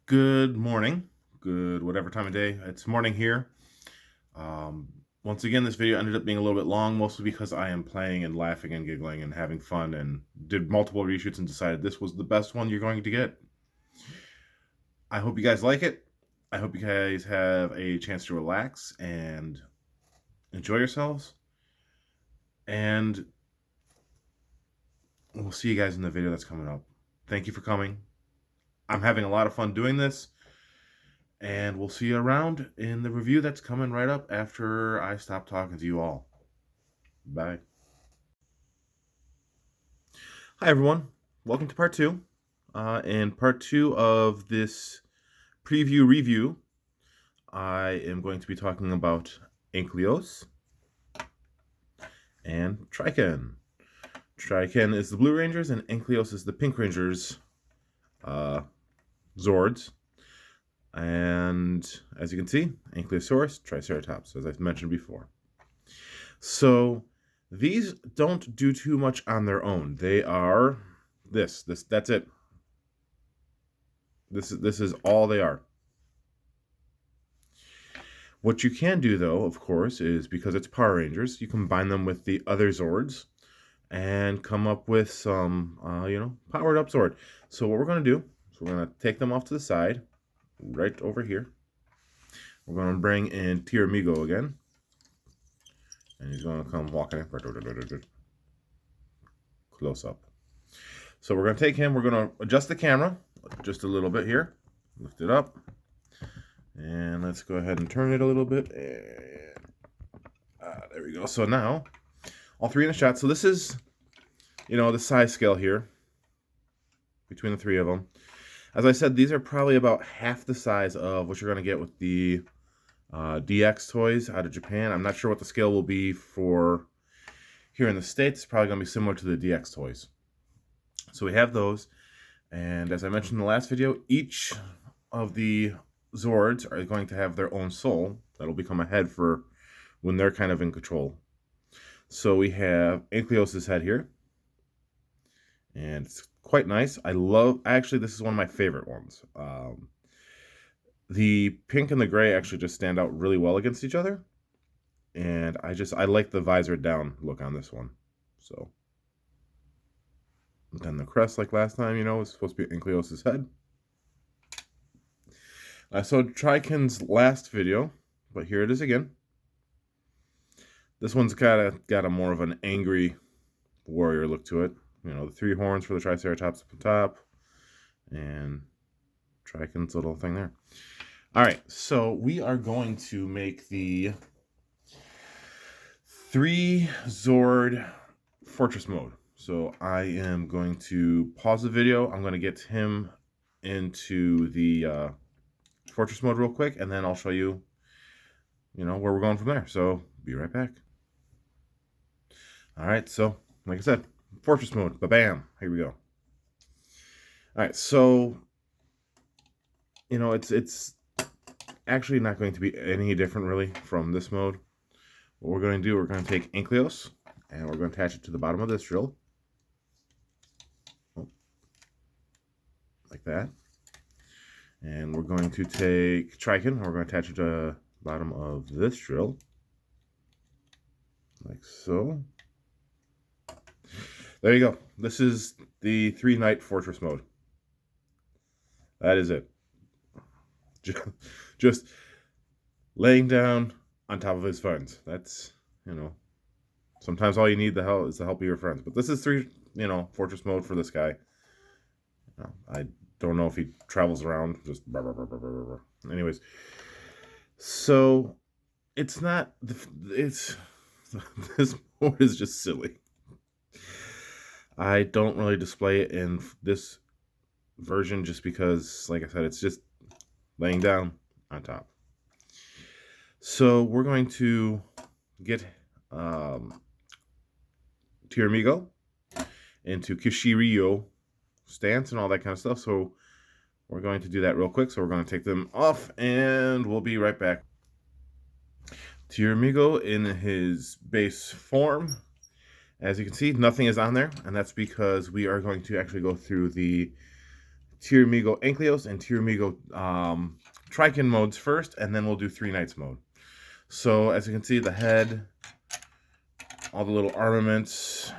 Good morning, good whatever time of day. It's morning here. Um, Once again, this video ended up being a little bit long, mostly because I am playing and laughing and giggling and having fun and did multiple reshoots and decided this was the best one you're going to get. I hope you guys like it. I hope you guys have a chance to relax and enjoy yourselves. And we'll see you guys in the video that's coming up. Thank you for coming. I'm having a lot of fun doing this. And we'll see you around in the review that's coming right up after I stop talking to you all. Bye. Hi, everyone. Welcome to part two. In part two of this preview review, I am going to be talking about Ankyloze and Triken. Triken is the Blue Rangers, and Ankyloze is the Pink Rangers zords. And as you can see, Ankylosaurus, Triceratops, as I've mentioned before. So these don't do too much on their own. They are that's it. This is all they are. What you can do, though, of course, is because it's Power Rangers, you combine them with the other Zords and come up with some, powered up Zord. So what we're going to do is we're going to take them off to the side, right over here. We're going to bring in Tiramigo again. And he's going to come walking in. Close up. So we're going to take him. We're going to adjust the camera just a little bit here. Lift it up. And let's go ahead and turn it a little bit. And there we go. So now, all three in a shot. So this is, the size scale here between the three of them. As I said, these are probably about half the size of what you're going to get with the DX toys out of Japan. I'm not sure what the scale will be for here in the States. It's probably going to be similar to the DX toys. So we have those. And as I mentioned in the last video, each of the Zords are going to have their own soul. That'll become a head for when they're kind of in control. So we have Ankylose's head here. And it's quite nice. Actually, this is one of my favorite ones. The pink and the gray actually just stand out really well against each other. And I like the visor down look on this one. So then the crest, like last time, is supposed to be Ankylose's head. I saw Triken's last video, but here it is again. This one's got a more of an angry warrior look to it. The three horns for the Triceratops up on top, and Triken's little thing there. All right, so we are going to make the 3 Zord Fortress mode. So I am going to pause the video. I'm going to get him into the Fortress mode real quick, and then I'll show you, where we're going from there. So be right back. All right, so like I said, Fortress mode, ba-bam, here we go. All right, so, it's actually not going to be any different, really, from this mode. What we're going to do, we're going to take Ankyloze, and we're going to attach it to the bottom of this drill. Like that. And we're going to take Triken, and we're going to attach it to the bottom of this drill. Like so. There you go. This is the 3-Night Fortress mode. That is it. Just laying down on top of his friends. That's, sometimes all you need is the help of your friends. But this is Fortress mode for this guy. I don't know if he travels around. Just anyways. So it's not. This mode is just silly. I don't really display it in this version just because, like I said, it's just laying down on top. So we're going to get Tiramigo into Kishiryu stance and all that kind of stuff. So we're going to do that real quick. So we're going to take them off and we'll be right back. Tiramigo in his base form. As you can see, nothing is on there, and that's because we are going to actually go through the Tiramigo Ankyloze and Tiramigo Triken modes first, and then we'll do 3 Knights mode. So as you can see, the head, all the little armaments,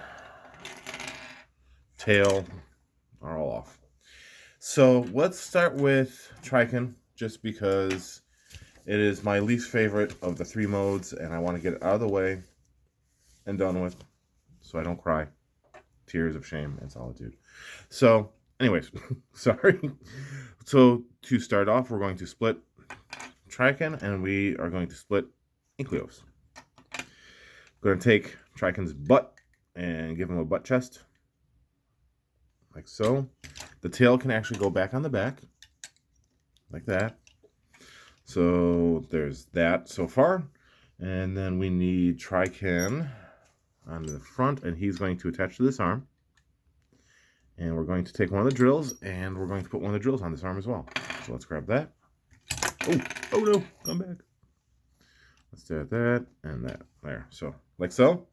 tail are all off. So let's start with Triken, just because it is my least favorite of the 3 modes, and I want to get it out of the way and done with, so I don't cry tears of shame and solitude. So anyways, sorry. So to start off, we're going to split Triken, and we are going to split Ankyloze. We're going to take Triken's butt and give him a butt chest, like so. The tail can actually go back on the back, like that. So there's that so far. And then we need Triken on the front, and he's going to attach to this arm. And we're going to take one of the drills, and we're going to put one of the drills on this arm as well. So let's grab that. Oh no, come back. Let's do that and that. There, so like so.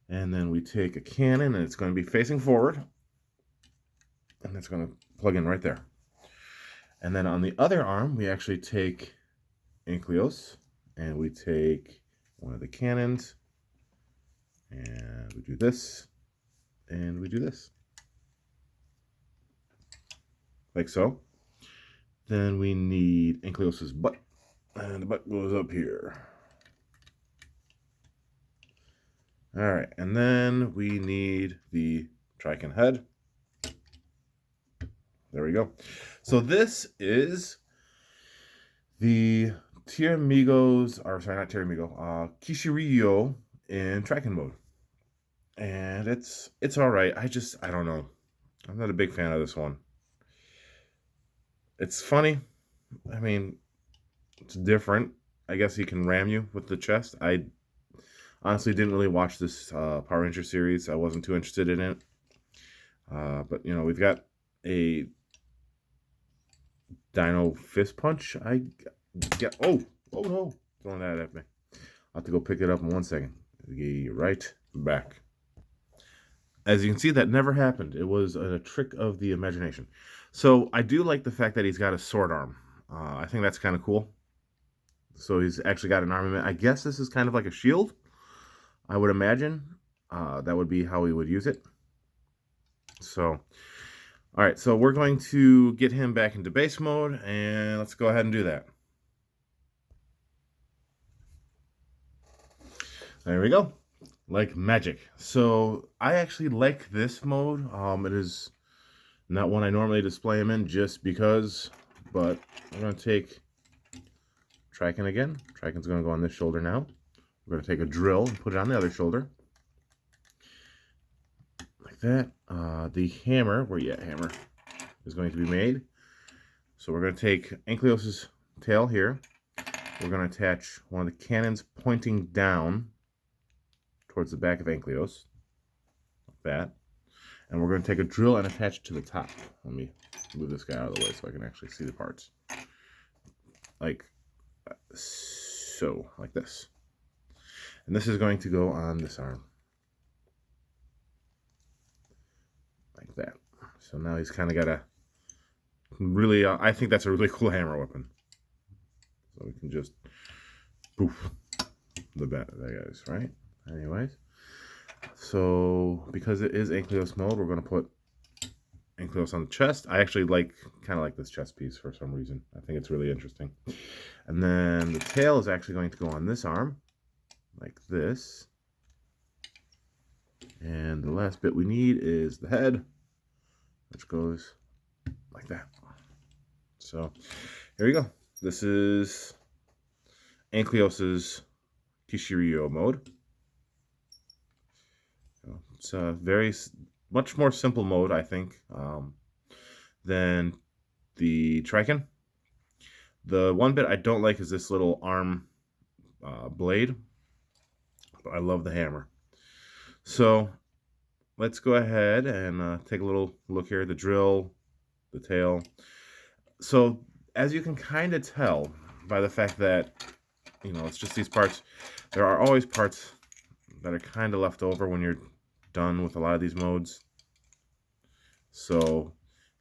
And then we take a cannon, and it's going to be facing forward. And that's going to plug in right there. And then on the other arm, we actually take Ankyloze, and we take one of the cannons, and we do this, and we do this. Like so. Then we need Ankyloze's butt, and the butt goes up here. Alright, and then we need the Triken head. There we go. So this is the Tiramigo's, or sorry, not Tiramigo, Kishiryu in Triken mode. And it's alright. I don't know. I'm not a big fan of this one. It's funny. I mean, it's different. I guess he can ram you with the chest. I honestly didn't really watch this Power Ranger series. I wasn't too interested in it. But, you know, we've got a Dino Fist Punch. I get. Oh no. Throwing that at me. I'll have to go pick it up in 1 second. Be right back. As you can see, that never happened. It was a trick of the imagination. So I do like the fact that he's got a sword arm. I think that's kind of cool. So he's actually got an armament. I guess this is kind of like a shield, I would imagine. That would be how he would use it. So, all right. So we're going to get him back into base mode, and let's go ahead and do that. There we go. Like magic. So I actually like this mode. It is not one I normally display him in just because, but I'm going to take Triken again. Triken's going to go on this shoulder now. We're going to take a drill and put it on the other shoulder. Like that. The hammer, where you at, hammer, is going to be made. So we're going to take Ankyloze's tail here. We're going to attach one of the cannons pointing down towards the back of Ankyloze, like that. And we're going to take a drill and attach it to the top. Let me move this guy out of the way so I can actually see the parts. Like so, like this. And this is going to go on this arm. Like that. So now he's kind of got a really, I think that's a really cool hammer weapon. So we can just poof the bat, that guy's right. Anyways, so because it is Ankyloze mode, we're going to put Ankyloze on the chest. I actually kind of like this chest piece for some reason. I think it's really interesting. And then the tail is actually going to go on this arm, like this. And the last bit we need is the head, which goes like that. So here we go. This is Ankyloze's Kishiryu mode. It's a much more simple mode, I think, than the Triken. The one bit I don't like is this little arm blade, but I love the hammer. So let's go ahead and take a little look here. The drill, the tail. So as you can kind of tell by the fact that, you know, it's just these parts, there are always parts that are kind of left over when you're done with a lot of these modes. So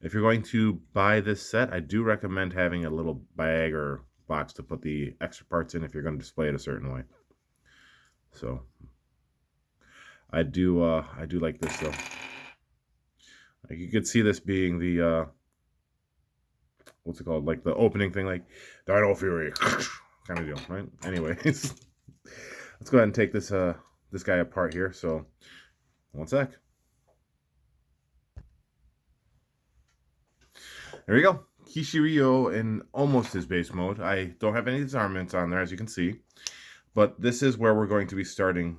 If you're going to buy this set, I do recommend having a little bag or box to put the extra parts in if you're going to display it a certain way. So I do like this though. Like you could see this being the what's it called? Like the opening thing, like Dino Fury kind of deal, right? Anyways, let's go ahead and take this this guy apart here. So one sec. There we go. Kishirio in almost his base mode. I don't have any disarmaments on there, as you can see. But this is where we're going to be starting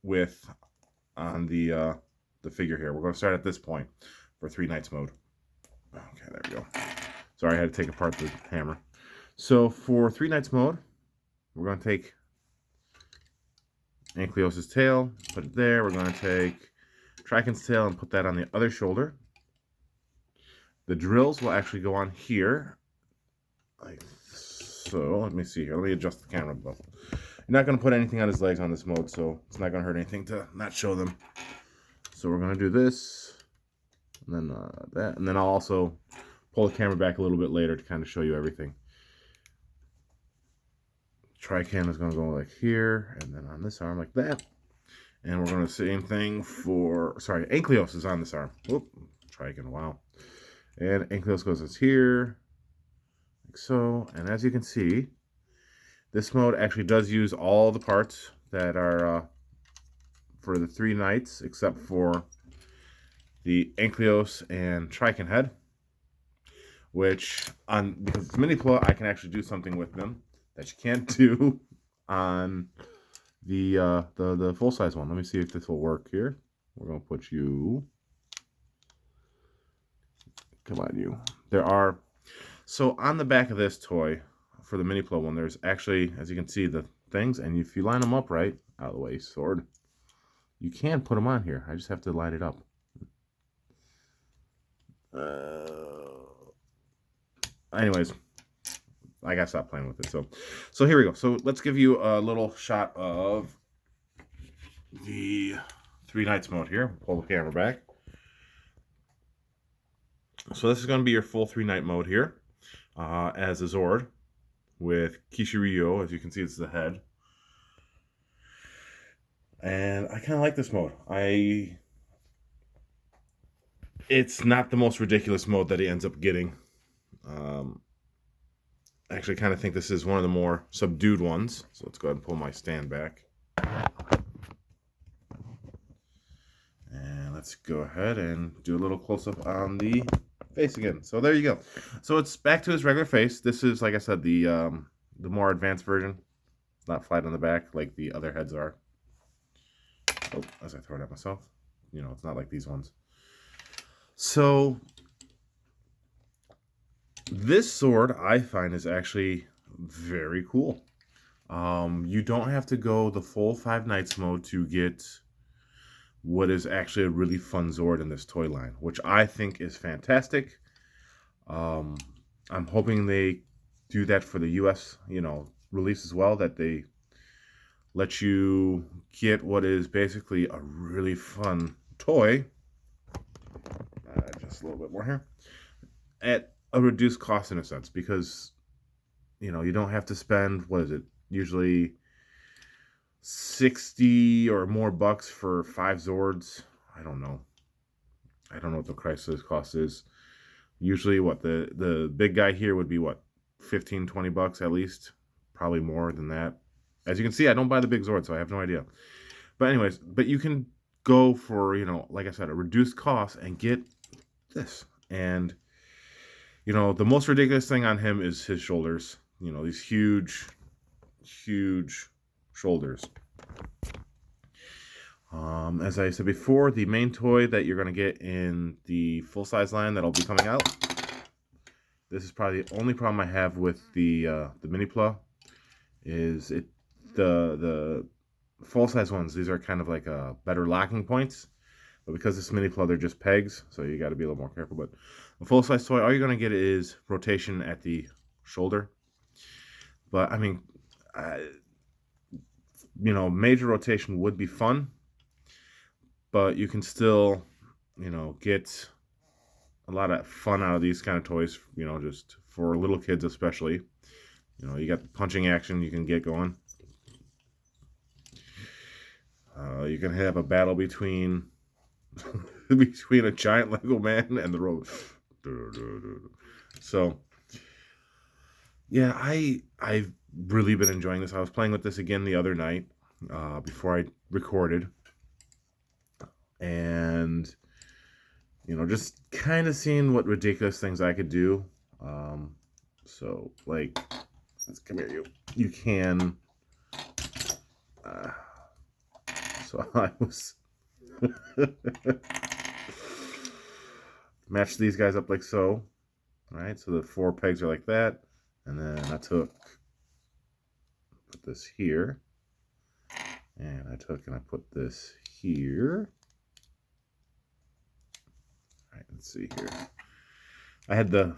with on the figure here. We're going to start at this point for 3 Knights mode. Okay, there we go. Sorry, I had to take apart the hammer. So for 3 Knights mode, we're going to take Ankyloze's tail, put it there. We're going to take Triken's tail and put that on the other shoulder. The drills will actually go on here, like so. Let me see here. Let me adjust the camera. You're not going to put anything on his legs on this mode, so it's not going to hurt anything to not show them. So we're going to do this, and then that, and then I'll also pull the camera back a little bit later to kind of show you everything. Triken is going to go like here, and then on this arm like that. And we're going to same thing for, sorry, Ankyloze is on this arm. Whoop, Triken, wow. And Ankyloze goes here, like so. And as you can see, this mode actually does use all the parts that are for the 3 Knights, except for the Ankyloze and Triken head. Which, because it's Minipla, I can actually do something with them that you can't do on the full-size one. Let me see if this will work here. We're going to put you... Come on, you. There are... So, on the back of this toy, for the Minipla one, there's actually, as you can see, the things. And if you line them up right, out of the way, sword, you can put them on here. I just have to line it up. Anyways, I gotta stop playing with it. So here we go. So let's give you a little shot of the 3 Knights mode here. Pull the camera back. So this is going to be your full 3 Knight mode here, as a Zord with Kishirio. As you can see, it's the head. And I kind of like this mode. It's not the most ridiculous mode that he ends up getting. I actually kind of think this is one of the more subdued ones. So let's go ahead and pull my stand back. And let's go ahead and do a little close-up on the face again. So there you go. So it's back to his regular face. This is, like I said, the more advanced version. It's not flat on the back like the other heads are. Oh, as I throw it at myself. You know, it's not like these ones. So this sword, I find, is actually very cool. You don't have to go the full 5 Knights mode to get what is actually a really fun Zord in this toy line, which I think is fantastic. I'm hoping they do that for the US, release as well, that they let you get what is basically a really fun toy. Just a little bit more here. At a reduced cost in a sense, because you don't have to spend, what is it, usually 60 or more bucks for 5 Zords. I don't know what the crisis cost is. Usually what the big guy here would be, what, 15-20 bucks at least, probably more than that. As you can see, I don't buy the big Zord, so I have no idea. But anyways, but you can go for, like I said, a reduced cost and get this. And the most ridiculous thing on him is his shoulders. These huge shoulders. As I said before, the main toy that you're going to get in the full-size line that'll be coming out. This is probably the only problem I have with the Minipla. Is the full-size ones, these are kind of like better locking points. But because it's Minipla, they're just pegs, so you got to be a little more careful. But the full-size toy, all you're going to get is rotation at the shoulder. But, I mean, major rotation would be fun. But you can still, get a lot of fun out of these kind of toys, you know, just for little kids especially. You know, you got the punching action you can get going. You can have a battle between between a giant Lego man and the robot. So, yeah, I've really been enjoying this. I was playing with this again the other night before I recorded, and you know, just kind of seeing what ridiculous things I could do. So, like, let's come here. You can. So I was match these guys up like so. All right, so the 4 pegs are like that, and then I put this here, and I put this here. All right, let's see here. I had the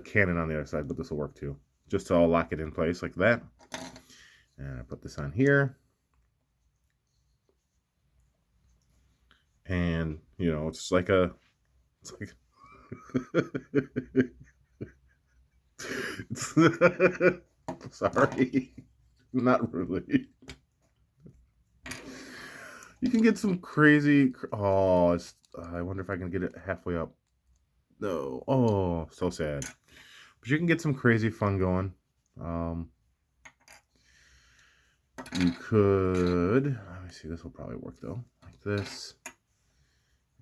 cannon on the other side, but this will work too. Just to all lock it in place like that. And I put this on here. And, you know, it's like sorry, not really. You can get some crazy, oh, I wonder if I can get it halfway up. No, oh, so sad. But you can get some crazy fun going. You could, let me see, this will probably work though, like this.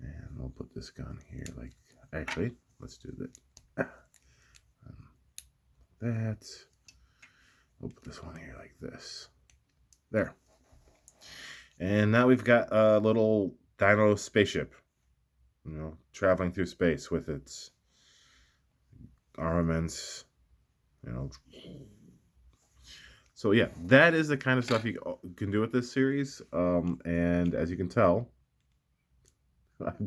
And we'll put this gun here, like, actually, let's do that. We'll put this one here like this. There. And now we've got a little dino spaceship, you know, traveling through space with its armaments, you know. So yeah, that is the kind of stuff you can do with this series. And as you can tell, this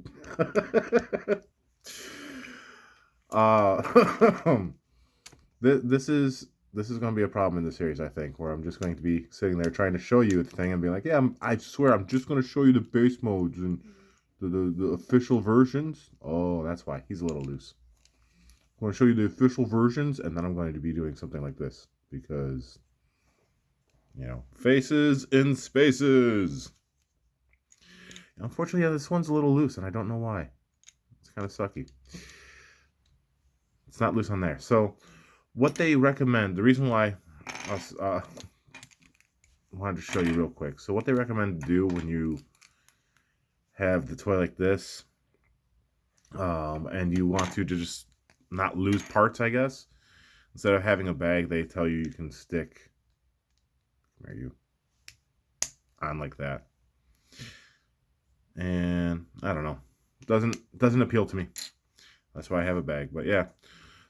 is going to be a problem in the series, I think, where I'm just going to be sitting there trying to show you the thing and be like, yeah, I swear I'm just going to show you the base modes and the official versions. Oh, that's why he's a little loose. I'm going to show you the official versions, and then I'm going to be doing something like this because, you know, faces in spaces. Unfortunately, yeah, this one's a little loose, and I don't know why. It's kind of sucky. It's not loose on there. So, what they recommend, the reason why I wanted to show you real quick. So, what they recommend to do when you have the toy like this, and you want to just not lose parts, I guess, instead of having a bag, they tell you can stick on like that. And I don't know, doesn't appeal to me. That's why I have a bag. But yeah,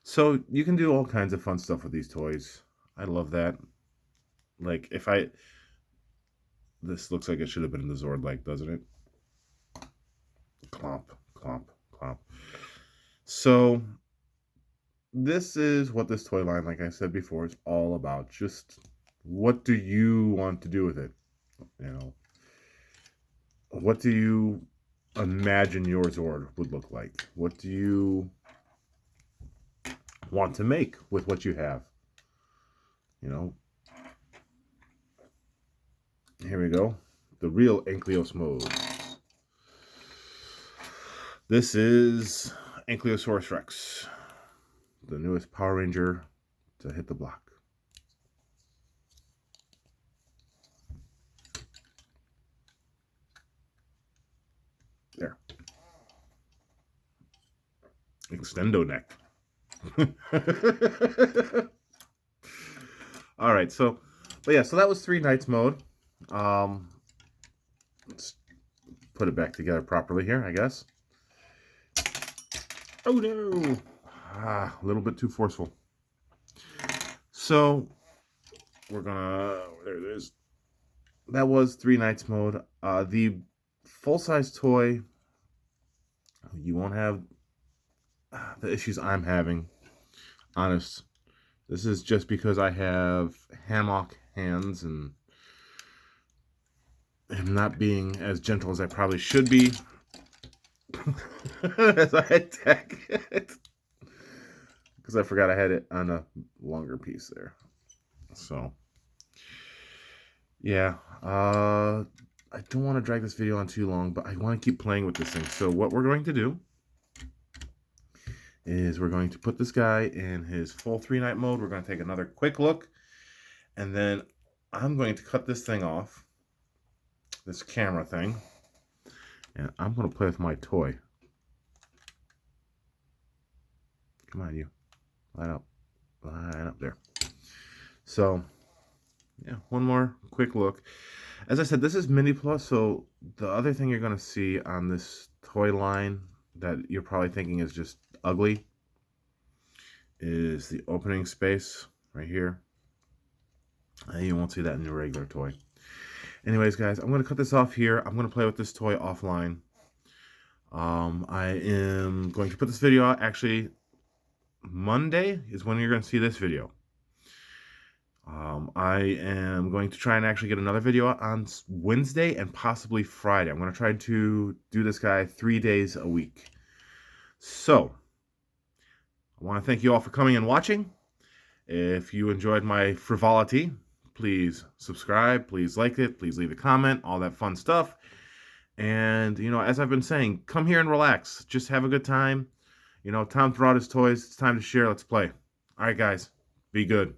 so you can do all kinds of fun stuff with these toys. I love that. Like, this looks like it should have been in the Zord leg, doesn't it? Clomp, clomp, clomp. So this is what this toy line, like I said before, is all about. Just what do you want to do with it? You know, what do you imagine your Zord would look like? What do you want to make with what you have? You know, here we go. The real Ankyloze mode. This is Ankylosaurus Rex, the newest Power Ranger to hit the block. There. Extendo neck. All right, so, but yeah, so that was 3 Knights mode. Let's put it back together properly here, I guess. Oh no! A little bit too forceful. So, we're gonna, there it is. That was 3 Knights mode. The full-size toy, you won't have the issues I'm having. Honest. This is just because I have hammock hands and am not being as gentle as I probably should be. As I attack it. Because I forgot I had it on a longer piece there. So, yeah. I don't want to drag this video on too long, but I want to keep playing with this thing. So what we're going to do is we're going to put this guy in his full 3-night mode. We're going to take another quick look. And then I'm going to cut this thing off. This camera thing. And I'm going to play with my toy. Come on, you. Line up. Line up there. So, yeah, one more quick look. As I said, this is Minipla, so the other thing you're going to see on this toy line that you're probably thinking is just ugly is the opening space right here. You won't see that in your regular toy. Anyways, guys, I'm going to cut this off here. I'm going to play with this toy offline. I am going to put this video out. Actually, Monday is when you're going to see this video. I am going to try and actually get another video out on Wednesday and possibly Friday. I'm going to try to do this guy 3 days a week. So, I want to thank you all for coming and watching. If you enjoyed my frivolity, please subscribe, please like it, please leave a comment, all that fun stuff. And, you know, as I've been saying, come here and relax. Just have a good time. You know, Tom brought his toys. It's time to share. Let's play. All right, guys. Be good.